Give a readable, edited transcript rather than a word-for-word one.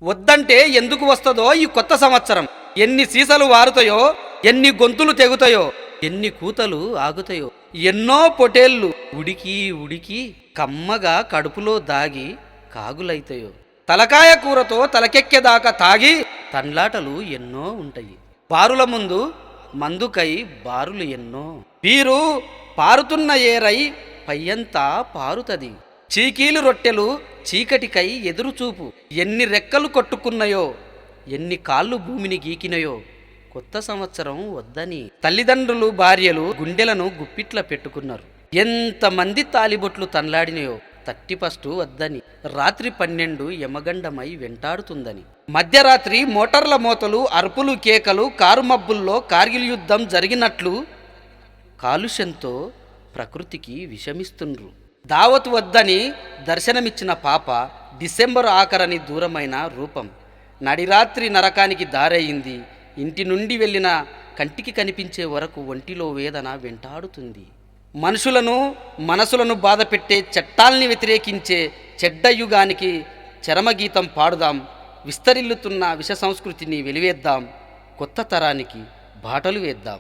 వద్దంటే ఎందుకు వస్తుందో ఈ కొత్త సంవత్సరం. ఎన్ని సీసలు వారుతాయో, ఎన్ని గొంతులు తెగుతాయో, ఎన్ని కూతలు ఆగుతాయో, ఎన్నో పొటేళ్ళు ఉడికి ఉడికి కమ్మగా కడుపులో దాగి కాగులైతాయో, తలకాయ కూరతో తలకెక్కేదాకా తాగి తండ్లాటలు ఎన్నో ఉంటాయి. బారుల ముందు మందుకై బారులు ఎన్నో, వీరు పారుతున్న ఏరై పయ్యంతా పారుతది. చీకీలు రొట్టెలు చీకటికై ఎదురుచూపు, ఎన్ని రెక్కలు కొట్టుకున్నాయో, ఎన్ని కాళ్ళు భూమిని గీకినయో, కొత్త సంవత్సరం వద్దని తల్లిదండ్రులు భార్యలు గుండెలను గుప్పిట్ల పెట్టుకున్నారు. ఎంతమంది తాలిబొట్లు తన్లాడినయో, 31 వద్దని, రాత్రి 12 యమగండమై వెంటాడుతుందని. మధ్యరాత్రి మోటార్ల మోతలు, అరుపులు, కేకలు, కారు మబ్బుల్లో కార్గిల్ యుద్ధం జరిగినట్లు కాలుష్యంతో ప్రకృతికి విషమిస్తుండ్రు. దావతు వద్దని దర్శనమిచ్చిన పాప డిసెంబరు ఆఖరని దూరమైన రూపం. నడిరాత్రి నరకానికి దారయింది. ఇంటి నుండి వెళ్ళిన కంటికి కనిపించే వరకు ఒంటిలో వేదన వెంటాడుతుంది. మనుషులను మనసులను బాధపెట్టే చట్టాల్ని వ్యతిరేకించే చెడ్డ యుగానికి చరమగీతం పాడుదాం. విస్తరిల్లుతున్న విష సంస్కృతిని వెలివేద్దాం. కొత్త తరానికి బాటలు వేద్దాం.